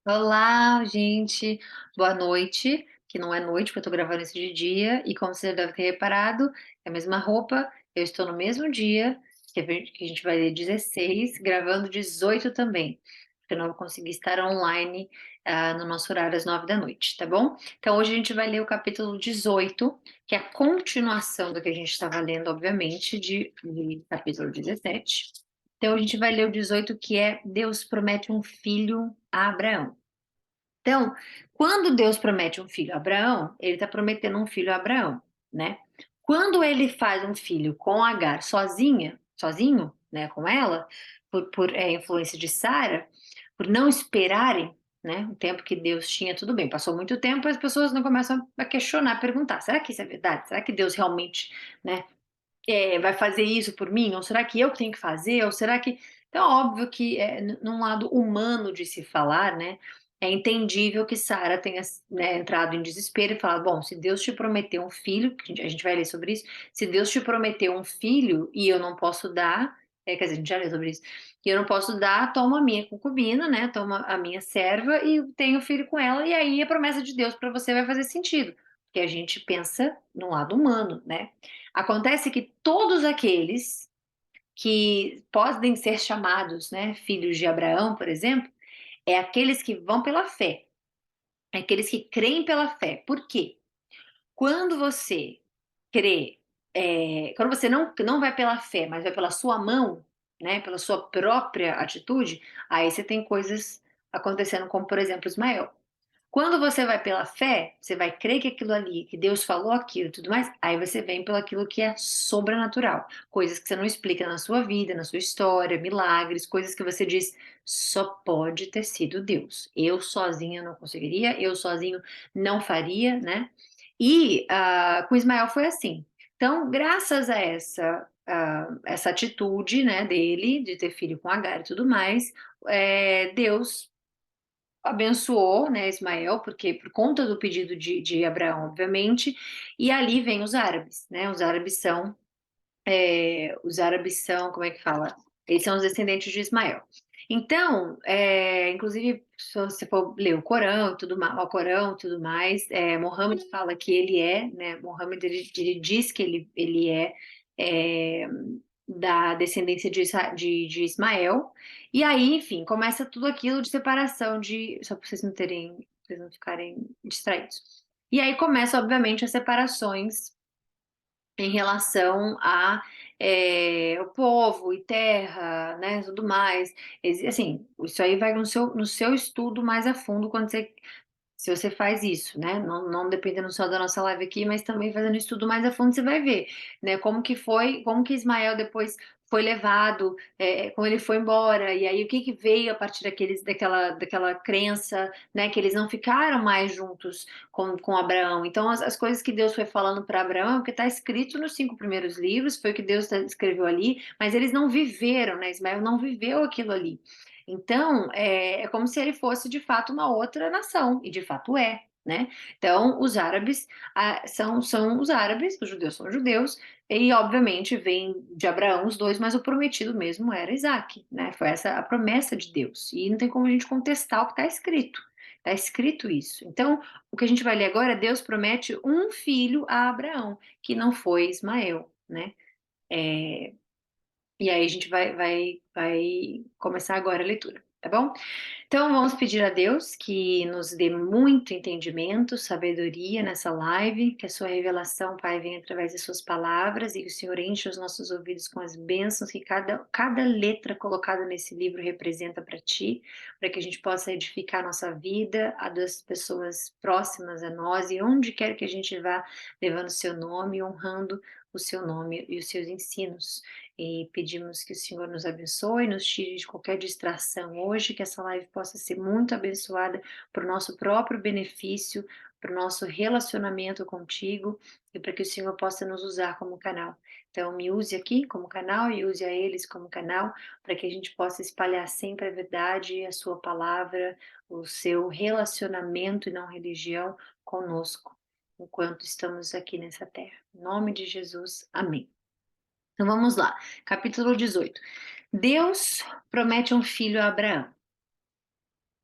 Olá, gente. Boa noite, que não é noite, porque eu tô gravando isso de dia, e como você deve ter reparado, é a mesma roupa, eu estou no mesmo dia que a gente vai ler 16, gravando 18 também, porque eu não vou conseguir estar online, no nosso horário às 9 da noite, tá bom? Então hoje a gente vai ler o capítulo 18, que é a continuação do que a gente estava lendo, obviamente, de capítulo 17. Então a gente vai ler o 18, que é Deus promete um filho a Abraão. Então, quando Deus promete um filho a Abraão, ele está prometendo um filho a Abraão, né? Quando ele faz um filho com Agar sozinho, né, com ela, por influência de Sara, por não esperarem, né, o tempo que Deus tinha, tudo bem, passou muito tempo, as pessoas não começam a questionar, a perguntar, será que isso é verdade? Será que Deus realmente, né, vai fazer isso por mim? Ou será que eu que tenho que fazer? Ou será que. Então, óbvio que, num lado humano de se falar, né, é entendível que Sara tenha, né, entrado em desespero e falado: bom, se Deus te prometeu um filho, que a gente vai ler sobre isso, se Deus te prometeu um filho e eu não posso dar, quer dizer, a gente já leu sobre isso, e eu não posso dar, toma a minha concubina, né, toma a minha serva e tenho filho com ela, e aí a promessa de Deus para você vai fazer sentido, porque a gente pensa no lado humano, né? Acontece que todos aqueles que podem ser chamados, né, filhos de Abraão, por exemplo, é aqueles que vão pela fé, é aqueles que creem pela fé. Por quê? Quando você crê, quando você não vai pela fé, mas vai pela sua mão, né, pela sua própria atitude, aí você tem coisas acontecendo, como por exemplo Ismael. Quando você vai pela fé, você vai crer que aquilo ali, que Deus falou aquilo e tudo mais, aí você vem pelo aquilo que é sobrenatural, coisas que você não explica na sua vida, na sua história, milagres, coisas que você diz, só pode ter sido Deus. Eu sozinha não conseguiria, eu sozinho não faria, né? E com Ismael foi assim. Então, graças a essa atitude, né, dele, de ter filho com Agar e tudo mais, Deus abençoou, né, Ismael, porque por conta do pedido de Abraão, obviamente, e ali vem os árabes, né? Os árabes são, como é que fala? Eles são os descendentes de Ismael. Então, inclusive, se você for ler o Corão e tudo mais, o Corão e tudo mais, Mohammed fala que ele é, né? Mohammed ele diz que ele é da descendência de Ismael. E aí, enfim, começa tudo aquilo de separação só para vocês não terem, pra vocês não ficarem distraídos. E aí começa, obviamente, as separações em relação a o povo e terra, né, tudo mais. Assim, isso aí vai no seu estudo mais a fundo quando se você faz isso, né? Não dependendo só da nossa live aqui, mas também fazendo estudo mais a fundo, você vai ver, né? Como que Ismael depois foi levado, como ele foi embora, e aí o que que veio a partir daquela crença, né? Que eles não ficaram mais juntos com Abraão. Então, as coisas que Deus foi falando para Abraão, é o que está escrito nos 5 primeiros livros, foi o que Deus escreveu ali, mas eles não viveram, né? Ismael não viveu aquilo ali. Então, é como se ele fosse de fato uma outra nação, e de fato é, né? Então, os árabes são os árabes, os judeus são os judeus, e obviamente vem de Abraão os dois, mas o prometido mesmo era Isaac, né? Foi essa a promessa de Deus, e não tem como a gente contestar o que está escrito. Está escrito isso. Então, o que a gente vai ler agora, Deus promete um filho a Abraão, que não foi Ismael, né? É, e aí a gente vai começar agora a leitura, tá bom? Então vamos pedir a Deus que nos dê muito entendimento, sabedoria nessa live, que a sua revelação, Pai, venha através de suas palavras e que o Senhor enche os nossos ouvidos com as bênçãos que cada letra colocada nesse livro representa para ti, para que a gente possa edificar a nossa vida, a das pessoas próximas a nós e onde quer que a gente vá, levando o seu nome, honrando o seu nome e os seus ensinos. E pedimos que o Senhor nos abençoe, nos tire de qualquer distração hoje, que essa live possa ser muito abençoada para o nosso próprio benefício, para o nosso relacionamento contigo e para que o Senhor possa nos usar como canal. Então, me use aqui como canal e use a eles como canal, para que a gente possa espalhar sempre a verdade, a sua palavra, o seu relacionamento e não religião conosco, enquanto estamos aqui nessa terra. Em nome de Jesus, amém. Então vamos lá, capítulo 18. Deus promete um filho a Abraão.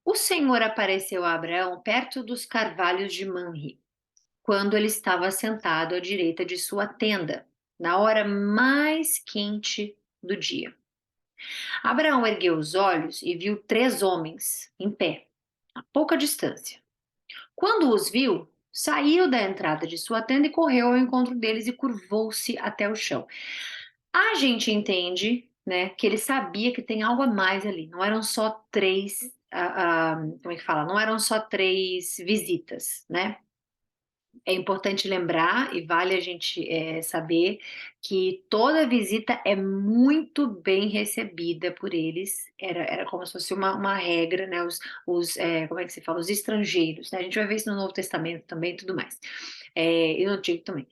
O Senhor apareceu a Abraão perto dos carvalhos de Manre, quando ele estava sentado à direita de sua tenda, na hora mais quente do dia. Abraão ergueu os olhos e viu 3 homens em pé, a pouca distância. Quando os viu, saiu da entrada de sua tenda e correu ao encontro deles e curvou-se até o chão. A gente entende, né, que ele sabia que tem algo a mais ali. Não eram só três, como é que fala? Não eram só 3 visitas, né? É importante lembrar e vale a gente saber que toda visita é muito bem recebida por eles. Era como se fosse uma regra, né? Como é que se fala? Os estrangeiros, né? A gente vai ver isso no Novo Testamento também e tudo mais. E no Antigo também.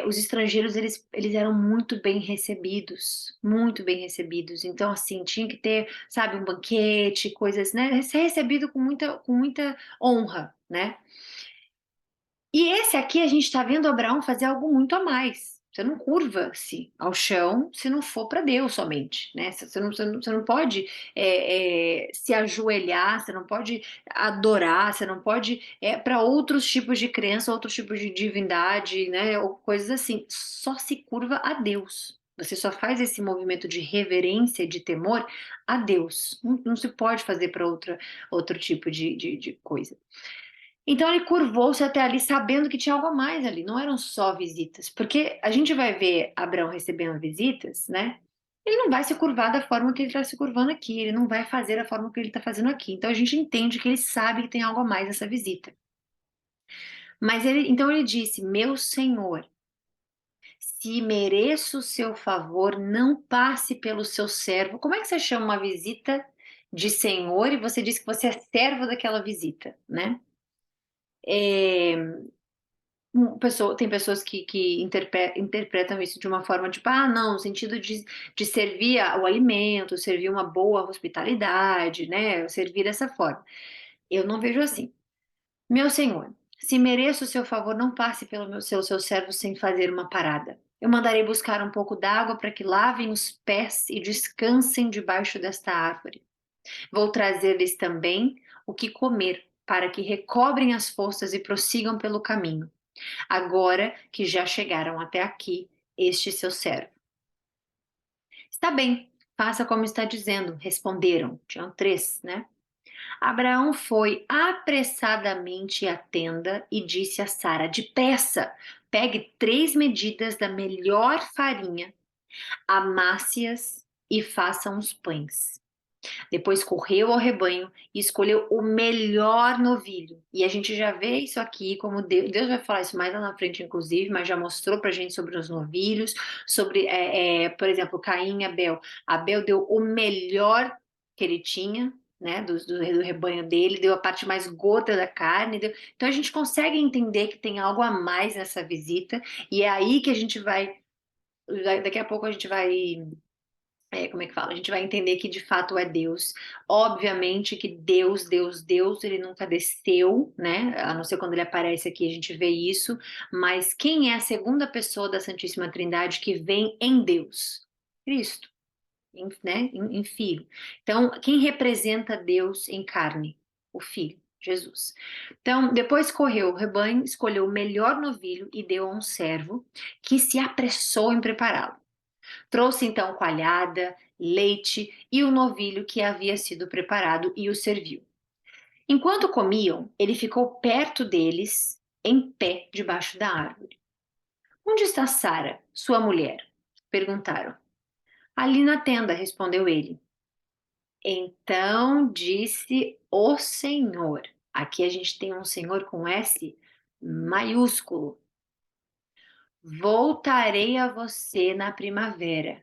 Os estrangeiros, eles eram muito bem recebidos, muito bem recebidos. Então, assim, tinha que ter, sabe, um banquete, coisas, né? Ser recebido com muita honra, né? E esse aqui a gente está vendo Abraão fazer algo muito a mais. Você não curva-se ao chão se não for para Deus somente, né? Você não pode se ajoelhar, você não pode adorar, você não pode para outros tipos de crença, outros tipos de divindade, né? Ou coisas assim. Só se curva a Deus. Você só faz esse movimento de reverência, de temor a Deus. Não se pode fazer para outro tipo de coisa. Então ele curvou-se até ali, sabendo que tinha algo a mais ali, não eram só visitas, porque a gente vai ver Abraão recebendo visitas, né? Ele não vai se curvar da forma que ele está se curvando aqui, ele não vai fazer da forma que ele está fazendo aqui. Então a gente entende que ele sabe que tem algo a mais nessa visita. Então ele disse: Meu Senhor, se mereço o seu favor, não passe pelo seu servo. Como é que você chama uma visita de senhor e você diz que você é servo daquela visita, né? É, tem pessoas que interpretam isso de uma forma tipo, não, no sentido de servir o alimento, servir uma boa hospitalidade, né? Servir dessa forma. Eu não vejo assim. Meu senhor, se mereço o seu favor, não passe pelo seu servo sem fazer uma parada. Eu mandarei buscar um pouco d'água para que lavem os pés e descansem debaixo desta árvore. Vou trazer-lhes também o que comer, para que recobrem as forças e prossigam pelo caminho agora que já chegaram até aqui, este seu servo. Está bem, faça como está dizendo, responderam. Tinham 3, né? Abraão foi apressadamente à tenda e disse a Sara: Depressa, pegue 3 medidas da melhor farinha, amasse-as e faça uns pães. Depois correu ao rebanho e escolheu o melhor novilho. E a gente já vê isso aqui, como Deus vai falar isso mais lá na frente, inclusive, mas já mostrou pra gente sobre os novilhos, sobre, por exemplo, Caim e Abel. Abel deu o melhor que ele tinha, né, do rebanho dele, deu a parte mais gorda da carne. Então a gente consegue entender que tem algo a mais nessa visita, e é aí que a gente vai. Daqui a pouco a gente vai como é que fala? A gente vai entender que de fato é Deus. Obviamente que Deus, ele nunca desceu, né? A não ser quando ele aparece aqui, a gente vê isso. Mas quem é a segunda pessoa da Santíssima Trindade que vem em Deus? Cristo, né? Em Filho. Então, quem representa Deus em carne? O Filho. Jesus. Então, depois correu o rebanho, escolheu o melhor novilho e deu a um servo que se apressou em prepará-lo. Trouxe então coalhada, leite e o novilho que havia sido preparado e o serviu. Enquanto comiam, ele ficou perto deles, em pé debaixo da árvore. Onde está Sara, sua mulher? Perguntaram. Ali na tenda, respondeu ele. Então disse o Senhor. Aqui a gente tem um Senhor com S maiúsculo. Voltarei a você na primavera,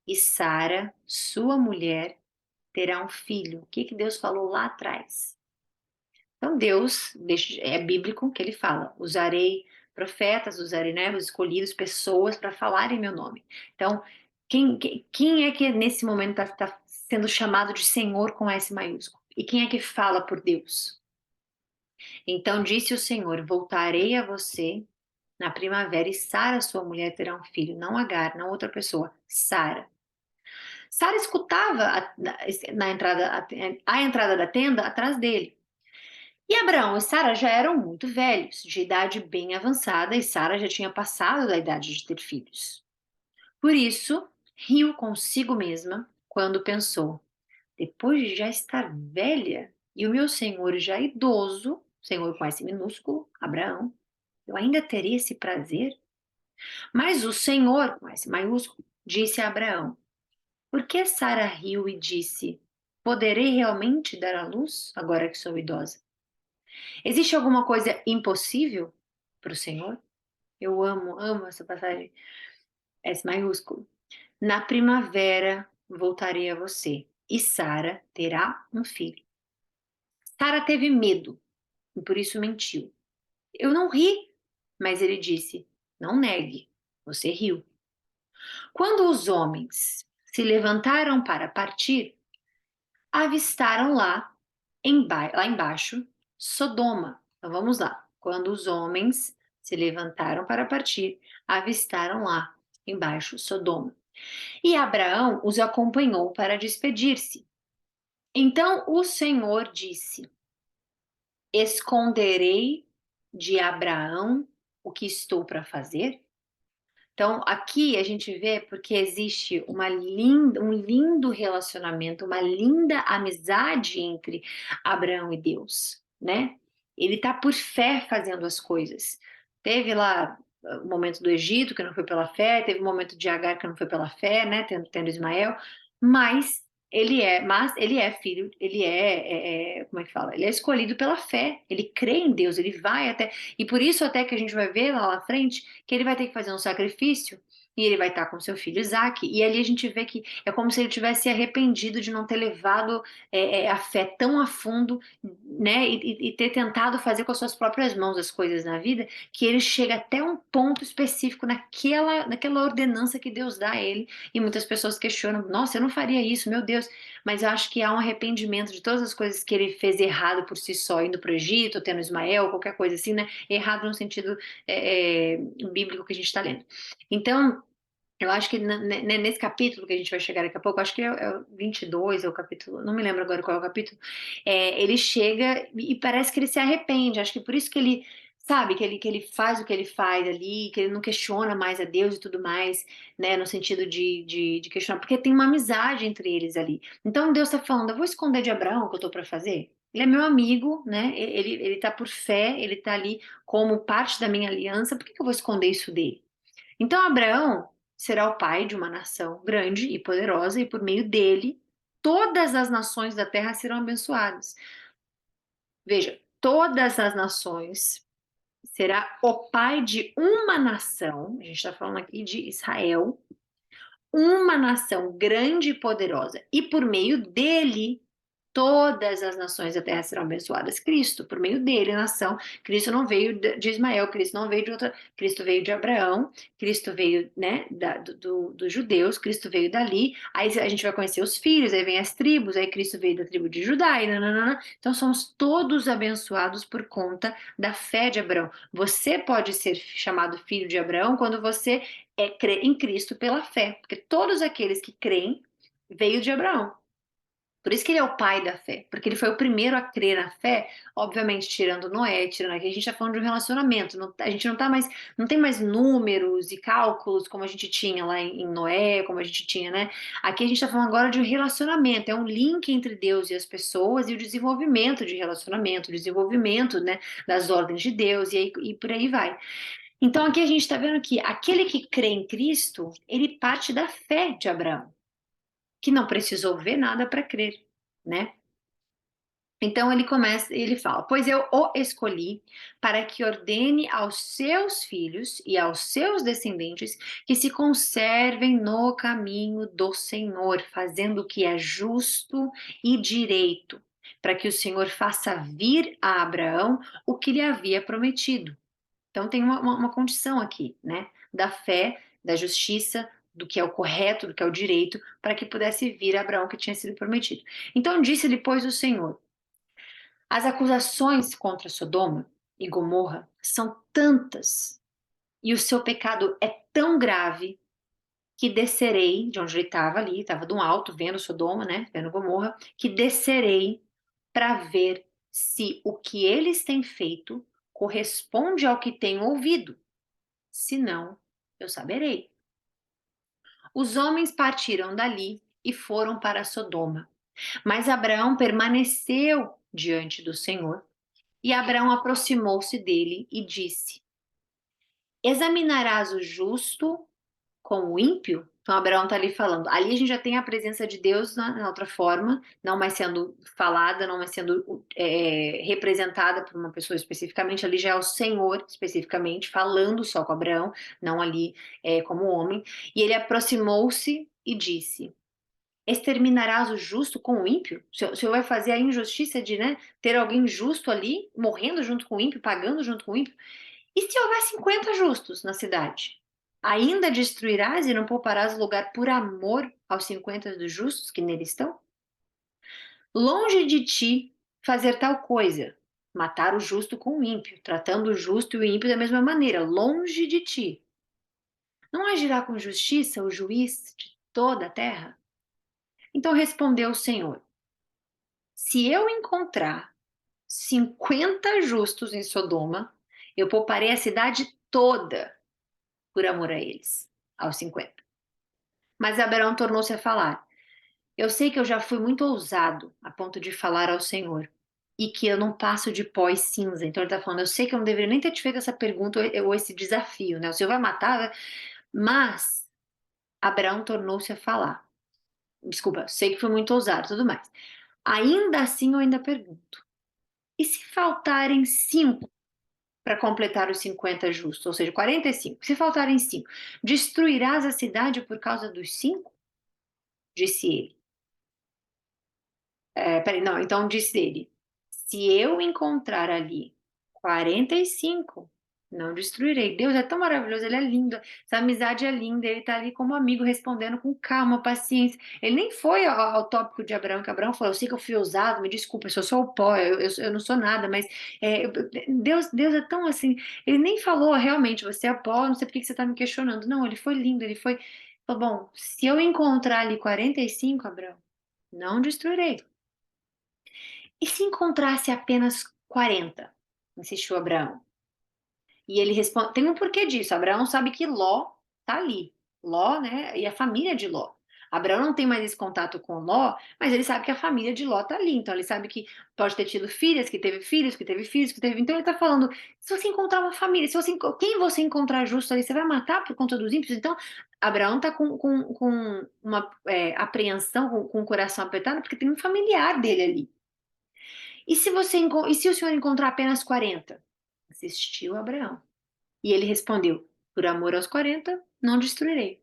e Sara, sua mulher, terá um filho. O que que Deus falou lá atrás? Então Deus, é bíblico que ele fala, usarei profetas, usarei, né, os escolhidos, pessoas para falarem meu nome. Então, quem é que nesse momento está sendo chamado de Senhor com S maiúsculo? E quem é que fala por Deus? Então disse o Senhor, voltarei a você na primavera e Sara, sua mulher, terá um filho, não Agar, não outra pessoa, Sara. Sara escutava a entrada da tenda atrás dele. E Abraão e Sara já eram muito velhos, de idade bem avançada, e Sara já tinha passado da idade de ter filhos. Por isso, riu consigo mesma quando pensou: depois de já estar velha e o meu senhor já idoso, senhor com S minúsculo, Abraão, eu ainda teria esse prazer? Mas o senhor com S maiúsculo disse a Abraão: por que Sara riu e disse: poderei realmente dar à luz agora que sou idosa? Existe alguma coisa impossível para o Senhor? Eu amo essa passagem. S maiúsculo. Na primavera voltarei a você e Sara terá um filho. Sara teve medo e por isso mentiu. Eu não ri, mas ele disse: não negue, você riu. Quando os homens se levantaram para partir, avistaram lá embaixo, Sodoma. Então vamos lá. Quando os homens se levantaram para partir, avistaram lá embaixo Sodoma. E Abraão os acompanhou para despedir-se. Então o Senhor disse: esconderei de Abraão o que estou para fazer? Então, aqui a gente vê porque existe um lindo relacionamento, uma linda amizade entre Abraão e Deus, né? Ele está por fé fazendo as coisas. Teve lá o momento do Egito, que não foi pela fé, teve o momento de Agar, que não foi pela fé, né? Tendo Ismael, mas mas ele é filho, como é que fala? Ele é escolhido pela fé, ele crê em Deus, ele vai até, e por isso até que a gente vai ver lá na frente, que ele vai ter que fazer um sacrifício e ele vai estar com seu filho Isaac. E ali a gente vê que é como se ele tivesse arrependido de não ter levado a fé tão a fundo, né? E ter tentado fazer com as suas próprias mãos as coisas na vida, que ele chega até um ponto específico naquela ordenança que Deus dá a ele. E muitas pessoas questionam: nossa, eu não faria isso, meu Deus. Mas eu acho que há um arrependimento de todas as coisas que ele fez errado por si só, indo para o Egito, tendo Ismael, qualquer coisa assim, né? Errado no sentido bíblico que a gente está lendo. Então, eu acho que nesse capítulo que a gente vai chegar daqui a pouco, acho que é o 22, é o capítulo, não me lembro agora qual é o capítulo, ele chega e parece que ele se arrepende, acho que por isso que ele, sabe, que ele faz o que ele faz ali, que ele não questiona mais a Deus e tudo mais, né, no sentido de questionar, porque tem uma amizade entre eles ali. Então Deus está falando: eu vou esconder de Abraão o que eu estou para fazer? Ele é meu amigo, né? Ele tá por fé, ele tá ali como parte da minha aliança, por que que eu vou esconder isso dele? Então Abraão será o pai de uma nação grande e poderosa, e por meio dele, todas as nações da terra serão abençoadas. Veja, todas as nações será o pai de uma nação, a gente está falando aqui de Israel, uma nação grande e poderosa, e por meio dele todas as nações da terra serão abençoadas. Cristo, por meio dele, a nação. Cristo não veio de Ismael, Cristo não veio de outra. Cristo veio de Abraão, Cristo veio, né, dos judeus, Cristo veio dali. Aí a gente vai conhecer os filhos, aí vem as tribos, aí Cristo veio da tribo de Judá, e nananana. Então somos todos abençoados por conta da fé de Abraão. Você pode ser chamado filho de Abraão quando você crê em Cristo pela fé, porque todos aqueles que creem veio de Abraão. Por isso que ele é o pai da fé, porque ele foi o primeiro a crer na fé, obviamente tirando Noé, tirando aqui, a gente está falando de um relacionamento, a gente não tá mais, não tem mais números e cálculos como a gente tinha lá em Noé, como a gente tinha, né? Aqui a gente está falando agora de um relacionamento, é um link entre Deus e as pessoas e o desenvolvimento de relacionamento, o desenvolvimento, né, das ordens de Deus e por aí vai. Então aqui a gente está vendo que aquele que crê em Cristo, ele parte da fé de Abraão, que não precisou ver nada para crer, né? Então ele fala: pois eu o escolhi para que ordene aos seus filhos e aos seus descendentes que se conservem no caminho do Senhor, fazendo o que é justo e direito, para que o Senhor faça vir a Abraão o que lhe havia prometido. Então tem uma condição aqui, né? Da fé, da justiça, do que é o correto, do que é o direito, para que pudesse vir a Abraão que tinha sido prometido. Então disse-lhe, pois, o Senhor: as acusações contra Sodoma e Gomorra são tantas e o seu pecado é tão grave que descerei, de onde ele estava de um alto, vendo Sodoma, né, vendo Gomorra, que descerei para ver se o que eles têm feito corresponde ao que tenho ouvido. Se não, eu saberei. Os homens partiram dali e foram para Sodoma. Mas Abraão permaneceu diante do Senhor. E Abraão aproximou-se dele e disse: Examinarás o justo com o ímpio? Então, Abraão está ali falando. Ali a gente já tem a presença de Deus na outra forma, não mais sendo falada, não mais sendo representada por uma pessoa especificamente. Ali já é o Senhor especificamente falando só com Abraão, não ali como homem. E ele aproximou-se e disse: Exterminarás o justo com o ímpio? O Senhor vai fazer a injustiça de, né, ter alguém justo ali, morrendo junto com o ímpio, pagando junto com o ímpio? E se houver 50 justos na cidade? Ainda destruirás e não pouparás lugar por amor aos 50 dos justos que nele estão? Longe de ti fazer tal coisa, matar o justo com o ímpio, tratando o justo e o ímpio da mesma maneira, longe de ti. Não agirá com justiça o juiz de toda a terra? Então respondeu o Senhor: Se eu encontrar 50 justos em Sodoma, eu pouparei a cidade toda por amor a eles, aos 50. Mas Abraão tornou-se a falar: Eu sei que eu já fui muito ousado a ponto de falar ao Senhor e que eu não passo de pó e cinza. Então ele está falando: Eu sei que eu não deveria nem ter te feito essa pergunta ou esse desafio, né? O Senhor vai matar, mas Abraão tornou-se a falar. Desculpa, sei que fui muito ousado, tudo mais. Ainda assim, eu ainda pergunto: E se faltarem 5 para completar os 50 justos, ou seja, 45? Se faltarem 5, destruirás a cidade por causa dos 5? Disse ele. Peraí, não, então disse ele: Se eu encontrar ali 45, não destruirei. Deus é tão maravilhoso, ele é lindo, essa amizade é linda, ele está ali como amigo, respondendo com calma, paciência. Ele nem foi ao tópico de Abraão, que Abraão falou: Eu sei que eu fui ousado, me desculpa, eu só sou o pó, eu não sou nada, mas Deus é tão assim, ele nem falou realmente: Você é pó, não sei por que você está me questionando. Não, ele foi lindo, ele foi. Falou: Bom, se eu encontrar ali 45, Abraão, não destruirei. E se encontrasse apenas 40? Insistiu Abraão. E ele responde: tem um porquê disso. Abraão sabe que Ló está ali. Ló, né? E a família de Ló. Abraão não tem mais esse contato com Ló, mas ele sabe que a família de Ló está ali. Então ele sabe que pode ter tido filhas, que teve filhos, que teve filhos, que teve. Então ele está falando: se você encontrar uma família, se você, quem você encontrar justo ali, você vai matar por conta dos ímpios? Então Abraão está com uma apreensão, com o coração apertado, porque tem um familiar dele ali. E se o senhor encontrar apenas 40? Insistiu Abraão. E ele respondeu: Por amor aos 40, não destruirei.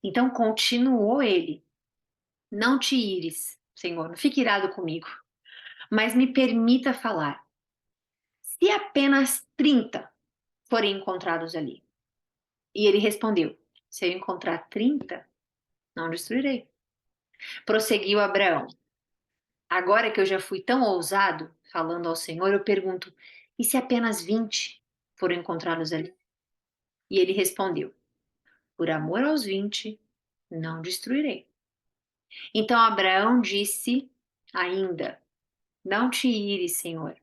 Então continuou ele: Não te ires, Senhor, não fique irado comigo, mas me permita falar. Se apenas 30 forem encontrados ali. E ele respondeu: Se eu encontrar 30, não destruirei. Prosseguiu Abraão: Agora que eu já fui tão ousado falando ao Senhor, eu pergunto: E se apenas 20 forem encontrados ali? E ele respondeu: Por amor aos 20, não destruirei. Então Abraão disse ainda: Não te ires, Senhor,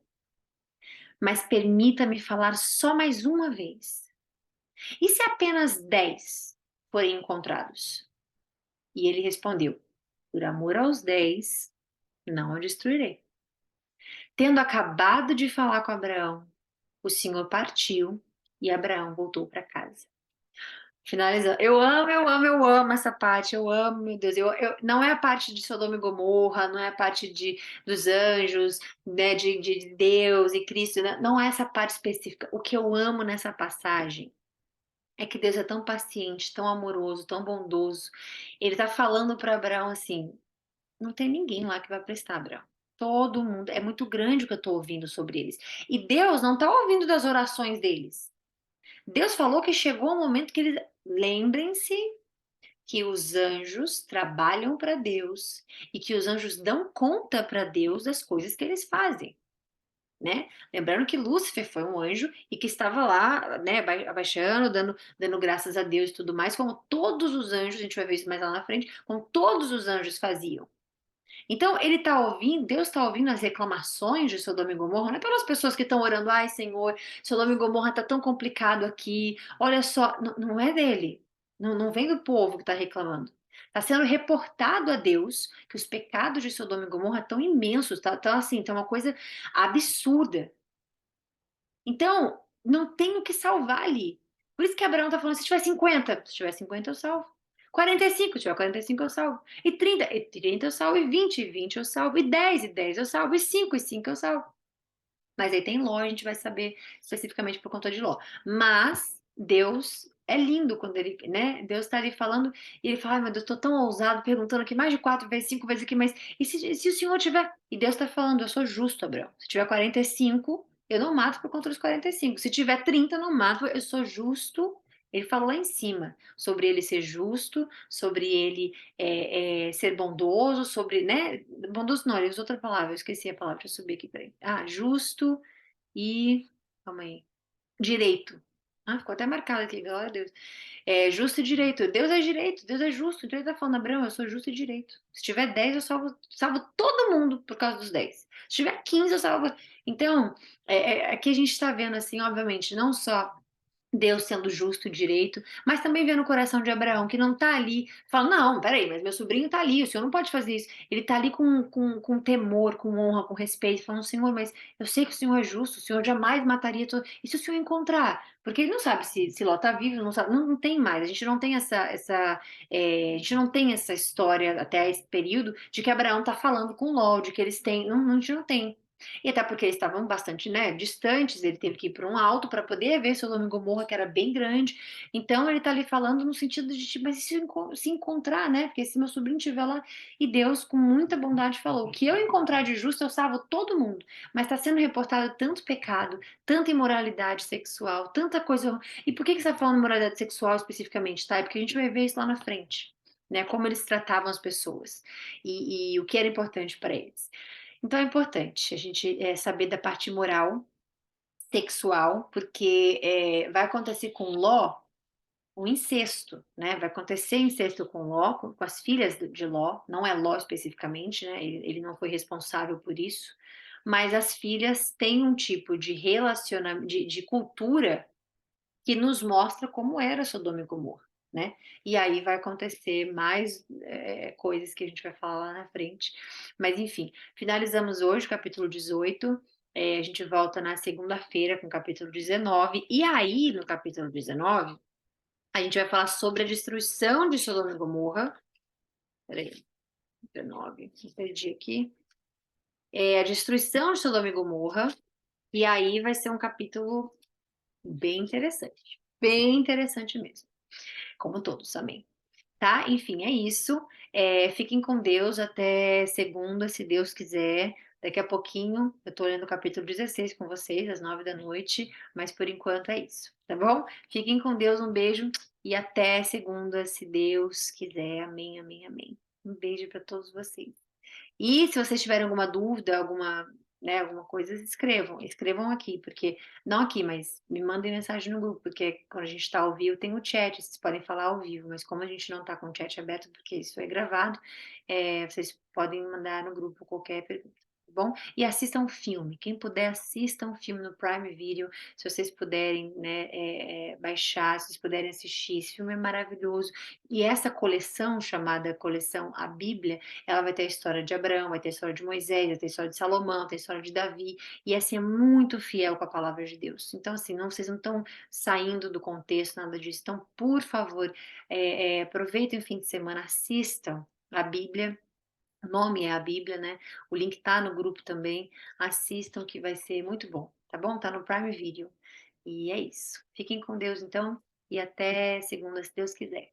mas permita-me falar só mais uma vez. E se apenas 10 forem encontrados? E ele respondeu: Por amor aos 10, não o destruirei. Tendo acabado de falar com Abraão, o Senhor partiu e Abraão voltou para casa. Finalizando. Eu amo essa parte. Eu amo, meu Deus. Não é a parte de Sodoma e Gomorra, não é a parte dos anjos, né, de Deus e Cristo. Né? Não é essa parte específica. O que eu amo nessa passagem é que Deus é tão paciente, tão amoroso, tão bondoso. Ele está falando para Abraão assim: não tem ninguém lá que vai prestar, Abraão. Todo mundo. É muito grande o que eu estou ouvindo sobre eles. E Deus não está ouvindo das orações deles. Deus falou que chegou o momento que eles. Lembrem-se que os anjos trabalham para Deus e que os anjos dão conta para Deus das coisas que eles fazem. né. Lembrando que Lúcifer foi um anjo e que estava lá, né, abaixando, dando graças a Deus e tudo mais, como todos os anjos, a gente vai ver isso mais lá na frente, como todos os anjos faziam. Então ele está ouvindo, Deus está ouvindo as reclamações de Sodoma e Gomorra, não é pelas pessoas que estão orando, ai Senhor, Sodoma e Gomorra está tão complicado aqui, olha só, não é dele, não vem do povo que está reclamando. Está sendo reportado a Deus que os pecados de Sodoma e Gomorra estão imensos, tá assim, tá uma coisa absurda. Então, não tem o que salvar ali. Por isso que Abraão está falando: se tiver 50, se tiver 50 eu salvo. 45, se tiver 45 eu salvo. E 30 eu salvo. E 20 eu salvo. E 10 eu salvo. E 5 eu salvo. Mas aí tem Ló, a gente vai saber especificamente por conta de Ló. Mas Deus é lindo quando ele, né? Deus está ali falando e ele fala: ai meu Deus, estou tão ousado perguntando aqui mais de 4 vezes, 5 vezes aqui, mas e se o Senhor tiver? E Deus está falando: eu sou justo, Abraão. Se tiver 45, eu não mato por conta dos 45. Se tiver 30, eu não mato, eu sou justo. Ele falou lá em cima sobre ele ser justo, sobre ele ser bondoso, sobre, né? Bondoso não, ele usou outra palavra, eu esqueci a palavra, deixa eu subir aqui, peraí. Ah, justo e. Calma aí. Direito. Ah, ficou até marcado aqui, glória a Deus. É justo e direito. Deus é direito, Deus é justo. Então ele tá falando, Abraão, eu sou justo e direito. Se tiver 10, eu salvo todo mundo por causa dos 10. Se tiver 15, eu salvo. Então, aqui a gente está vendo, assim, obviamente, não só Deus sendo justo e direito, mas também vendo o coração de Abraão, que não está ali, fala, não, peraí, mas meu sobrinho está ali, o senhor não pode fazer isso. Ele está ali com temor, com honra, com respeito, falando, Senhor, mas eu sei que o Senhor é justo, o Senhor jamais mataria todo. E se o Senhor encontrar? Porque ele não sabe se Ló está vivo, não sabe, não tem mais, a gente não tem a gente não tem essa história até esse período de que Abraão está falando com Ló, de que eles têm, não, a gente não tem. E até porque eles estavam bastante, né, distantes, ele teve que ir para um alto para poder ver Sodoma e Gomorra, que era bem grande. Então ele está ali falando no sentido de, tipo, mas e se encontrar, né? Porque se meu sobrinho estiver lá, e Deus, com muita bondade, falou: o que eu encontrar de justo, eu salvo todo mundo. Mas está sendo reportado tanto pecado, tanta imoralidade sexual, tanta coisa. E por que você está falando imoralidade sexual especificamente, tá? É porque a gente vai ver isso lá na frente. Né, como eles tratavam as pessoas e o que era importante para eles. Então é importante a gente saber da parte moral, sexual, porque vai acontecer com Ló um incesto, né? Vai acontecer incesto com Ló, com as filhas de Ló, não é Ló especificamente, né? Ele não foi responsável por isso, mas as filhas têm um tipo de relacionamento, de cultura que nos mostra como era Sodoma e Gomorra, né? E aí vai acontecer mais coisas que a gente vai falar lá na frente. Mas enfim, finalizamos hoje o capítulo 18. A gente volta na segunda-feira com o capítulo 19. E aí, no capítulo 19, a gente vai falar sobre a destruição de Sodoma e Gomorra. Peraí, 19, me perdi aqui. A destruição de Sodoma e Gomorra. E aí vai ser um capítulo bem interessante. Bem interessante mesmo. Como todos, amém. Tá? Enfim, é isso. Fiquem com Deus até segunda, se Deus quiser. Daqui a pouquinho eu tô lendo o capítulo 16 com vocês, às 9 da noite, mas por enquanto é isso, tá bom? Fiquem com Deus, um beijo e até segunda, se Deus quiser. Amém, amém, amém. Um beijo para todos vocês. E se vocês tiverem alguma dúvida, alguma coisa, escrevam aqui, porque não aqui, mas me mandem mensagem no grupo, porque quando a gente está ao vivo tem o chat, vocês podem falar ao vivo, mas como a gente não está com o chat aberto, porque isso é gravado, vocês podem mandar no grupo qualquer pergunta. Tá bom? E assistam um filme. Quem puder, assistam um filme no Prime Video. Se vocês puderem, né, baixar, se vocês puderem assistir. Esse filme é maravilhoso. E essa coleção, chamada Coleção A Bíblia, ela vai ter a história de Abraão, vai ter a história de Moisés, vai ter a história de Salomão, vai ter a história de Davi, e assim é muito fiel com a palavra de Deus. Então, assim, vocês não estão saindo do contexto, nada disso. Então, por favor, aproveitem o fim de semana, assistam a Bíblia. O nome é a Bíblia, né? O link tá no grupo também. Assistam que vai ser muito bom, tá bom? Tá no Prime Video. E é isso. Fiquem com Deus então e até segunda, se Deus quiser.